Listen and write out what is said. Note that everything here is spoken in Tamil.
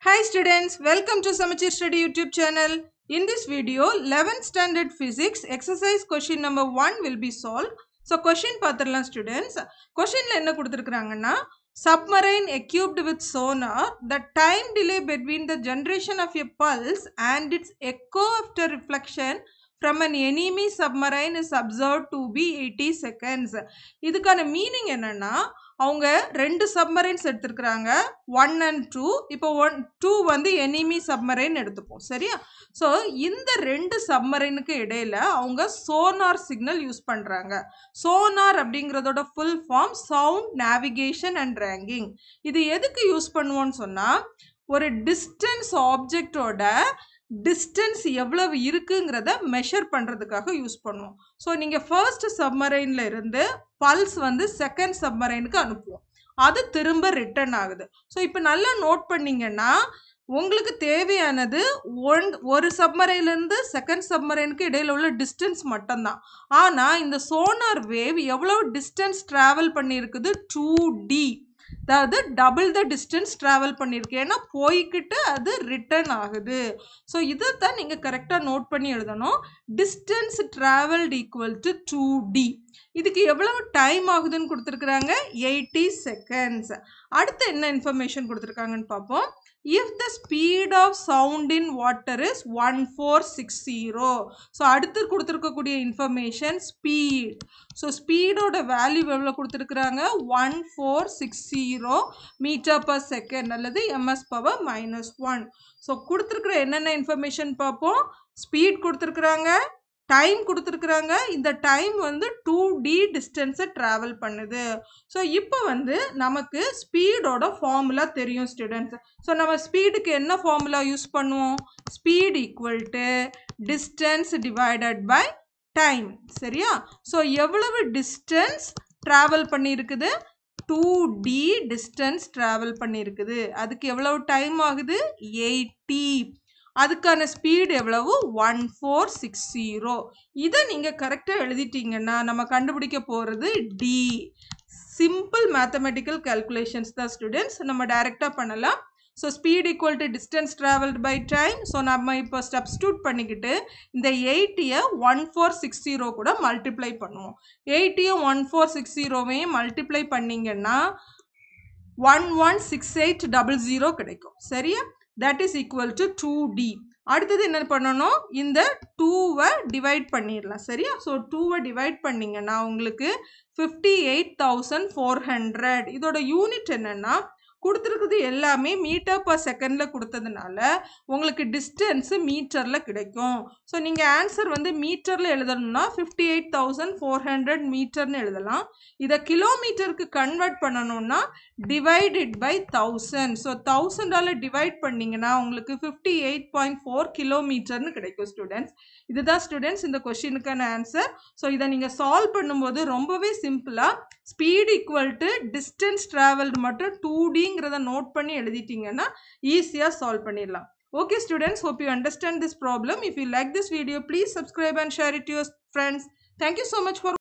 Hi students, welcome to Samachir Study YouTube channel. In this video, 11th standard physics exercise question number 1 will be solved. So question பாத்திரலாம் students. Questionல என்ன கொடுத்திருக்காங்கன்னா submarine equipped with sonar, the time delay between the generation of a pulse and its echo after reflection from an enemy submarine is observed to be 80 seconds. இதுக்கான மீனிங் என்னன்னா அவங்க ரெண்டு சப்மரைன்ஸ் எடுத்துருக்குறாங்க 1 and 2. இப்போ 2 வந்து எனிமி சப்மரைன் எடுத்துப்போம் சரியா. ஸோ இந்த ரெண்டு சப்மரைனுக்கு இடையில அவங்க சோனார் சிக்னல் யூஸ் பண்ணுறாங்க. சோனார் அப்படிங்கிறதோட full form sound navigation and ranging. இது எதுக்கு யூஸ் பண்ணுவோன்னு சொன்னால் ஒரு டிஸ்டன்ஸ் ஆப்ஜெக்டோட டிஸ்டன்ஸ் எவ்வளவு இருக்குங்கிறத மெஷர் பண்ணுறதுக்காக யூஸ் பண்ணுவோம். ஸோ நீங்கள் ஃபர்ஸ்ட் சப்மரைனில் இருந்து பல்ஸ் வந்து செகண்ட் சப்மரைனுக்கு அனுப்புவோம், அது திரும்ப ரிட்டர்ன் ஆகுது. ஸோ இப்போ நல்லா நோட் பண்ணிங்கன்னா உங்களுக்கு தேவையானது ஒரு சப்மரைன்லேருந்து செகண்ட் சப்மரைனுக்கு இடையில உள்ள டிஸ்டன்ஸ் மட்டும்தான். ஆனால் இந்த சோனார் வேவ் எவ்வளோ டிஸ்டன்ஸ் ட்ராவல் பண்ணியிருக்குது 2D, அதாவது டபுள் த டிஸ்டன்ஸ் ட்ராவல் பண்ணியிருக்கு. ஏன்னா போய்கிட்டு அது ரிட்டர்ன் ஆகுது. ஸோ இதைத்தான் நீங்கள் கரெக்டாக நோட் பண்ணி எழுதணும். Distance travelled equal to 2D. இதுக்கு எவ்வளவு டைம் ஆகுதுன்னு கொடுத்துருக்குறாங்க 80 செகண்ட்ஸ். அடுத்து என்ன இன்ஃபர்மேஷன் கொடுத்துருக்காங்கன்னு பார்ப்போம். If the speed of sound in water is 1460. So அடுத்து கொடுத்துருக்கக்கூடிய இன்ஃபர்மேஷன் ஸ்பீட். ஸோ ஸ்பீடோட வேல்யூ எவ்வளோ கொடுத்துருக்குறாங்க 1460 மீட்டர் பர் செகண்ட் அல்லது ms பவர் -1. ஸோ கொடுத்துருக்குற என்னென்ன இன்ஃபர்மேஷன் பார்ப்போம். ஸ்பீட் கொடுத்துருக்குறாங்க, டைம் கொடுத்துருக்குறாங்க. இந்த டைம் வந்து 2D டிஸ்டன்ஸை ட்ராவல் பண்ணுது. ஸோ இப்போ வந்து நமக்கு ஸ்பீடோட ஃபார்முலா தெரியும் ஸ்டூடெண்ட்ஸ். ஸோ நம்ம ஸ்பீடுக்கு என்ன ஃபார்முலா யூஸ் பண்ணுவோம்? Speed equal to distance divided by time சரியா. ஸோ எவ்வளவு டிஸ்டன்ஸ் ட்ராவல் பண்ணியிருக்குது 2D டிஸ்டன்ஸ் ட்ராவல் பண்ணியிருக்குது. அதுக்கு எவ்வளவு டைம் ஆகுது 80. அதுக்கான ஸ்பீடு எவ்வளவு 1460. இதை நீங்கள் கரெக்டாக எழுதிட்டீங்கன்னா நம்ம கண்டுபிடிக்க போகிறது D. சிம்பிள் மேத்தமெட்டிக்கல் கால்குலேஷன்ஸ் தான் ஸ்டூடெண்ட்ஸ், நம்ம டைரெக்டாக பண்ணலாம். So speed equal to distance travelled by time. So நம்ம இப்போ சப்ஸ்டியூட் பண்ணிக்கிட்டு இந்த 80யை 1460 கூட மல்டிப்ளை பண்ணுவோம். 80யும் 1460வையும் மல்டிப்ளை பண்ணிங்கன்னா 116800 கிடைக்கும் சரியா. That is equal to 2D. அடுத்தது என்ன பண்ணணும், இந்த 2வை டிவைட் பண்ணிடலாம் சரியா. ஸோ 2வை டிவைட் பண்ணிங்கன்னா உங்களுக்கு 58,400. இதோட யூனிட் என்னென்னா கொடுத்துருக்குது எல்லாமே மீட்டர் பர் செகண்டில் கொடுத்ததுனால உங்களுக்கு டிஸ்டன்ஸு மீட்டரில் கிடைக்கும். ஸோ நீங்கள் ஆன்சர் வந்து மீட்டரில் எழுதணும்னா 58,400 மீட்டர்னு எழுதலாம். இதை கிலோமீட்டருக்கு கன்வெர்ட் பண்ணணும்னா டிவைடட் பை 1000. ஸோ 1000ஆல் டிவைட் பண்ணிங்கன்னா உங்களுக்கு 58.4 கிலோமீட்டர்னு கிடைக்கும் ஸ்டூடெண்ட்ஸ். இதுதான் ஸ்டூடெண்ட்ஸ் இந்த கொஷினுக்கான ஆன்சர். ஸோ இதை நீங்கள் சால்வ் பண்ணும்போது ரொம்பவே சிம்பிளாக speed equal to distance travelled மட்டும் 2Dங்கிறத நோட் பண்ணி எழுதிட்டீங்கன்னா ஈஸியாக சால்வ் பண்ணிடலாம். Okay students, hope you understand this problem. If you like this video, please subscribe and share it to your friends. Thank you so much for